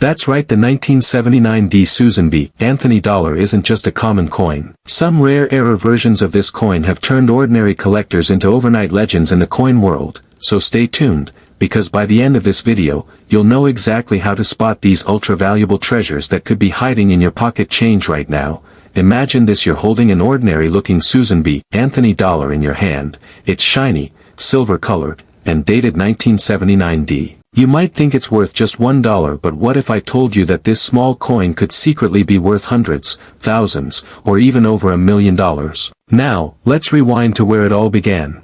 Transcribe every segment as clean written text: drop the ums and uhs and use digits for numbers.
That's right, the 1979 D. Susan B. Anthony dollar isn't just a common coin. Some rare error versions of this coin have turned ordinary collectors into overnight legends in the coin world, so stay tuned, because by the end of this video, you'll know exactly how to spot these ultra-valuable treasures that could be hiding in your pocket change right now. Imagine this: you're holding an ordinary-looking Susan B. Anthony dollar in your hand. It's shiny, silver-colored, and dated 1979 D. You might think it's worth just $1, but what if I told you that this small coin could secretly be worth hundreds, thousands, or even over $1 million? Now, let's rewind to where it all began.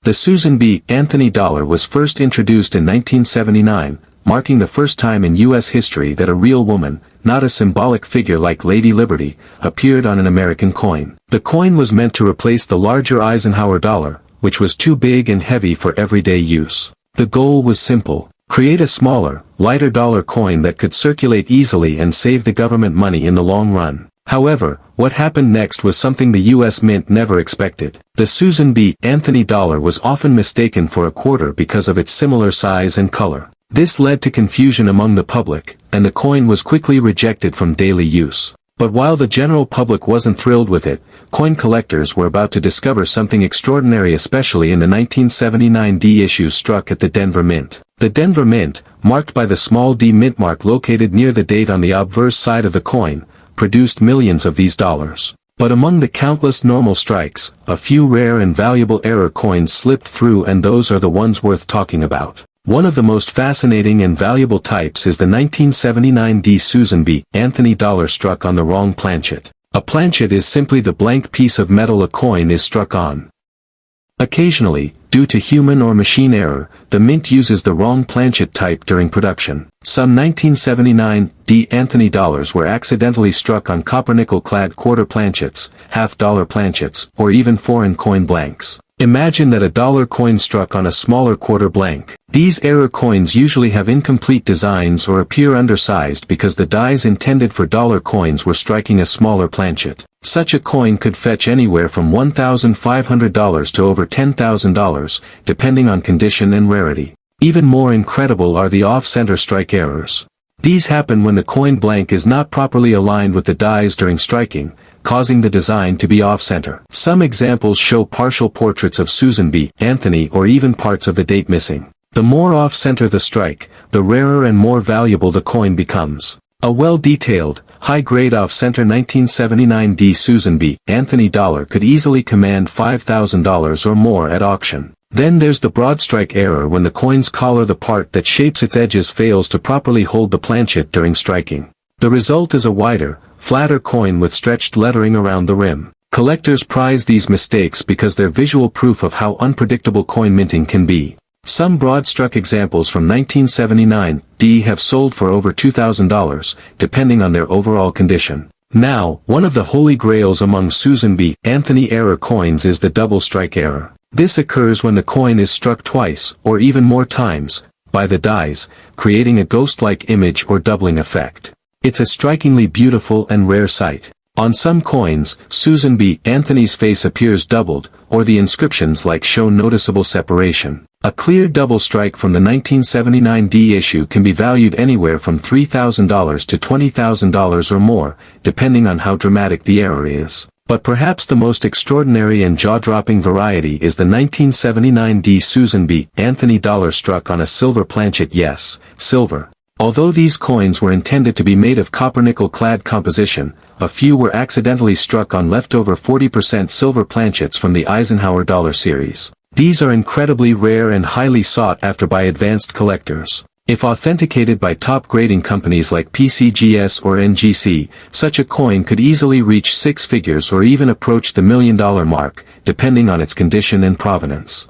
The Susan B. Anthony dollar was first introduced in 1979, marking the first time in U.S. history that a real woman, not a symbolic figure like Lady Liberty, appeared on an American coin. The coin was meant to replace the larger Eisenhower dollar, which was too big and heavy for everyday use. The goal was simple: create a smaller, lighter dollar coin that could circulate easily and save the government money in the long run. However, what happened next was something the U.S. Mint never expected. The Susan B. Anthony dollar was often mistaken for a quarter because of its similar size and color. This led to confusion among the public, and the coin was quickly rejected from daily use. But while the general public wasn't thrilled with it, coin collectors were about to discover something extraordinary, especially in the 1979 D issue struck at the Denver Mint. The Denver Mint, marked by the small D mint mark located near the date on the obverse side of the coin, produced millions of these dollars. But among the countless normal strikes, a few rare and valuable error coins slipped through, and those are the ones worth talking about. One of the most fascinating and valuable types is the 1979 D. Susan B. Anthony dollar struck on the wrong planchet. A planchet is simply the blank piece of metal a coin is struck on. Occasionally, due to human or machine error, the mint uses the wrong planchet type during production. Some 1979 D. Anthony dollars were accidentally struck on copper-nickel-clad quarter planchets, half-dollar planchets, or even foreign coin blanks. Imagine that a dollar coin struck on a smaller quarter blank. These error coins usually have incomplete designs or appear undersized because the dies intended for dollar coins were striking a smaller planchet. Such a coin could fetch anywhere from $1,500 to over $10,000, depending on condition and rarity. Even more incredible are the off-center strike errors. These happen when the coin blank is not properly aligned with the dies during striking, causing the design to be off-center. Some examples show partial portraits of Susan B. Anthony or even parts of the date missing. The more off-center the strike, the rarer and more valuable the coin becomes. A well-detailed, high-grade off-center 1979 D. Susan B. Anthony dollar could easily command $5,000 or more at auction. Then there's the broad strike error, when the coin's collar, the part that shapes its edges, fails to properly hold the planchet during striking. The result is a wider, flatter coin with stretched lettering around the rim. Collectors prize these mistakes because they're visual proof of how unpredictable coin minting can be. Some broad-struck examples from 1979 D have sold for over $2,000, depending on their overall condition. Now, one of the holy grails among Susan B. Anthony error coins is the double strike error. This occurs when the coin is struck twice, or even more times, by the dies, creating a ghost-like image or doubling effect. It's a strikingly beautiful and rare sight. On some coins, Susan B. Anthony's face appears doubled, or the inscriptions show noticeable separation. A clear double strike from the 1979 D issue can be valued anywhere from $3,000 to $20,000 or more, depending on how dramatic the error is. But perhaps the most extraordinary and jaw-dropping variety is the 1979 D. Susan B. Anthony dollar struck on a silver planchet. Yes, silver. Although these coins were intended to be made of copper-nickel-clad composition, a few were accidentally struck on leftover 40% silver planchets from the Eisenhower dollar series. These are incredibly rare and highly sought after by advanced collectors. If authenticated by top grading companies like PCGS or NGC, such a coin could easily reach six figures or even approach the $1 million mark, depending on its condition and provenance.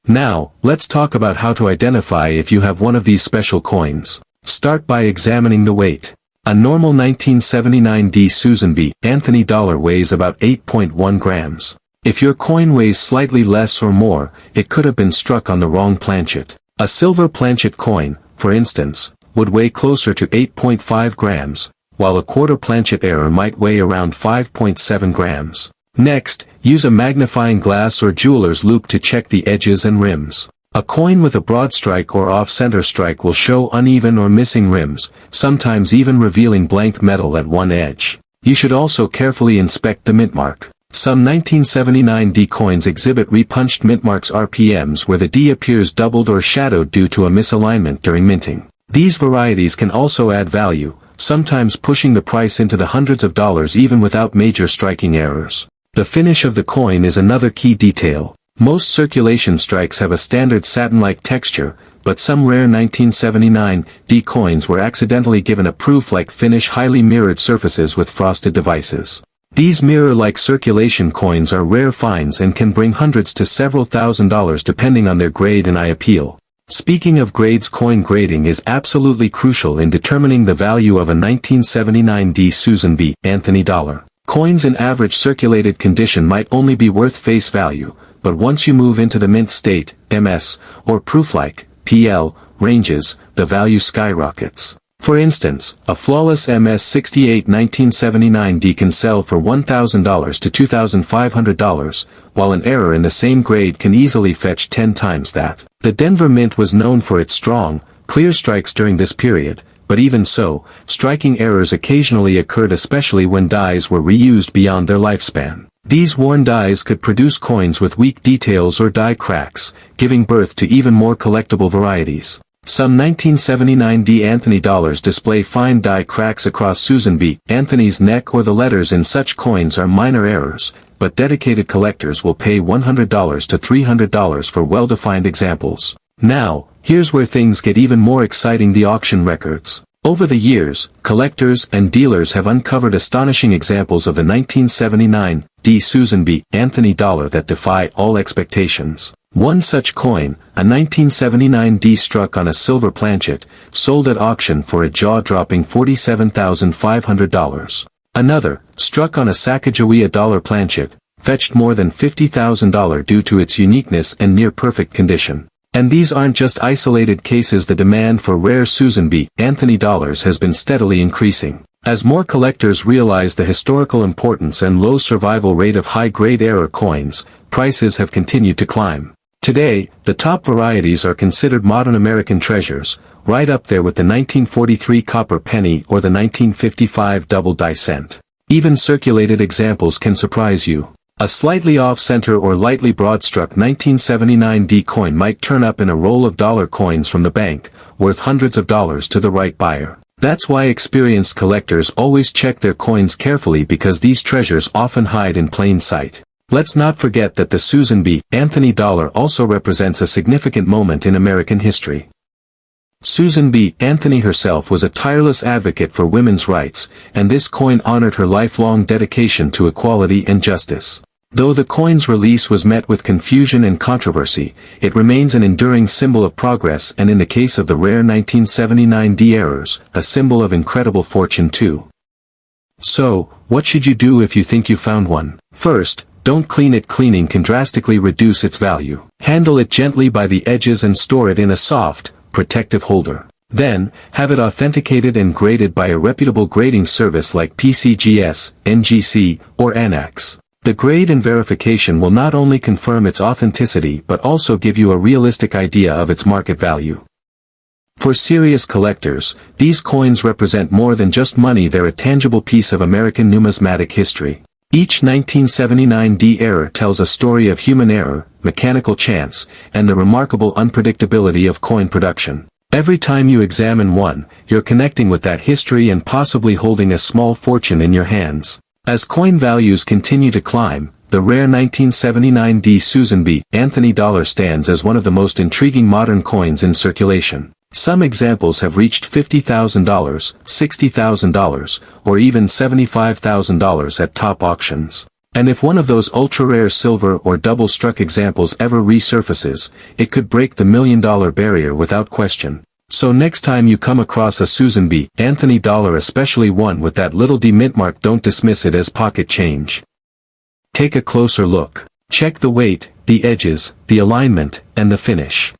Now, let's talk about how to identify if you have one of these special coins. Start by examining the weight. A normal 1979 D. Susan B. Anthony dollar weighs about 8.1 grams. If your coin weighs slightly less or more, it could have been struck on the wrong planchet. A silver planchet coin, for instance, would weigh closer to 8.5 grams, while a quarter planchet error might weigh around 5.7 grams. Next, use a magnifying glass or jeweler's loupe to check the edges and rims. A coin with a broad strike or off-center strike will show uneven or missing rims, sometimes even revealing blank metal at one edge. You should also carefully inspect the mint mark. Some 1979 D coins exhibit repunched mint marks RPMs where the D appears doubled or shadowed due to a misalignment during minting. These varieties can also add value, sometimes pushing the price into the hundreds of dollars even without major striking errors. The finish of the coin is another key detail. Most circulation strikes have a standard satin-like texture, but some rare 1979 D coins were accidentally given a proof-like finish, highly mirrored surfaces with frosted devices. These mirror-like circulation coins are rare finds and can bring hundreds to several $1,000s depending on their grade and eye appeal. Speaking of grades, coin grading is absolutely crucial in determining the value of a 1979 D Susan B. Anthony dollar. Coins in average circulated condition might only be worth face value, but once you move into the mint state, MS, or proof-like, PL, ranges, the value skyrockets. For instance, a flawless MS-68 1979 D can sell for $1,000 to $2,500, while an error in the same grade can easily fetch 10 times that. The Denver Mint was known for its strong, clear strikes during this period, but even so, striking errors occasionally occurred, especially when dies were reused beyond their lifespan. These worn dies could produce coins with weak details or die cracks, giving birth to even more collectible varieties. Some 1979 D Anthony dollars display fine die cracks across Susan B. Anthony's neck, or the letters in such coins are minor errors, but dedicated collectors will pay $100 to $300 for well-defined examples. Now, here's where things get even more exciting: the auction records. Over the years, collectors and dealers have uncovered astonishing examples of the 1979 D Susan B. Anthony dollar that defy all expectations. One such coin, a 1979 D struck on a silver planchet, sold at auction for a jaw-dropping $47,500. Another, struck on a Sacagawea dollar planchet, fetched more than $50,000 due to its uniqueness and near-perfect condition. And these aren't just isolated cases. The demand for rare Susan B. Anthony dollars has been steadily increasing. As more collectors realize the historical importance and low survival rate of high-grade error coins, prices have continued to climb. Today, the top varieties are considered modern American treasures, right up there with the 1943 copper penny or the 1955 double die cent. Even circulated examples can surprise you. A slightly off-center or lightly broad-struck 1979 D coin might turn up in a roll of dollar coins from the bank, worth hundreds of dollars to the right buyer. That's why experienced collectors always check their coins carefully, because these treasures often hide in plain sight. Let's not forget that the Susan B. Anthony dollar also represents a significant moment in American history. Susan B. Anthony herself was a tireless advocate for women's rights, and this coin honored her lifelong dedication to equality and justice. Though the coin's release was met with confusion and controversy, it remains an enduring symbol of progress, and in the case of the rare 1979 D errors, a symbol of incredible fortune too. So, what should you do if you think you found one? First, don't clean it. Cleaning can drastically reduce its value. Handle it gently by the edges and store it in a soft, protective holder. Then, have it authenticated and graded by a reputable grading service like PCGS, NGC, or ANAX. The grade and verification will not only confirm its authenticity but also give you a realistic idea of its market value. For serious collectors, these coins represent more than just money. They're a tangible piece of American numismatic history. Each 1979 D error tells a story of human error, mechanical chance, and the remarkable unpredictability of coin production. Every time you examine one, you're connecting with that history and possibly holding a small fortune in your hands. As coin values continue to climb, the rare 1979 D Susan B. Anthony dollar stands as one of the most intriguing modern coins in circulation. Some examples have reached $50,000, $60,000, or even $75,000 at top auctions. And if one of those ultra-rare silver or double-struck examples ever resurfaces, it could break the $1 million barrier without question. So next time you come across a Susan B. Anthony dollar, especially one with that little D mint mark, don't dismiss it as pocket change. Take a closer look. Check the weight, the edges, the alignment, and the finish.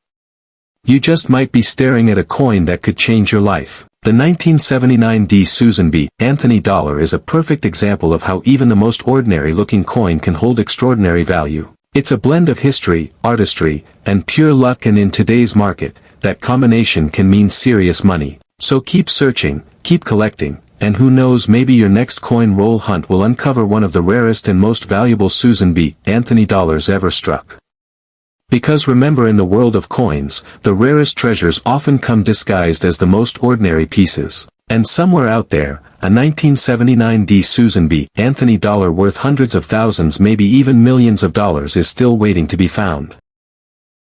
You just might be staring at a coin that could change your life. The 1979 D Susan B. Anthony dollar is a perfect example of how even the most ordinary-looking coin can hold extraordinary value. It's a blend of history, artistry, and pure luck, and in today's market, that combination can mean serious money. So keep searching, keep collecting, and who knows, maybe your next coin roll hunt will uncover one of the rarest and most valuable Susan B. Anthony dollars ever struck. Because remember, in the world of coins, the rarest treasures often come disguised as the most ordinary pieces. And somewhere out there, a 1979 Susan B. Anthony dollar worth hundreds of thousands, maybe even millions of dollars, is still waiting to be found.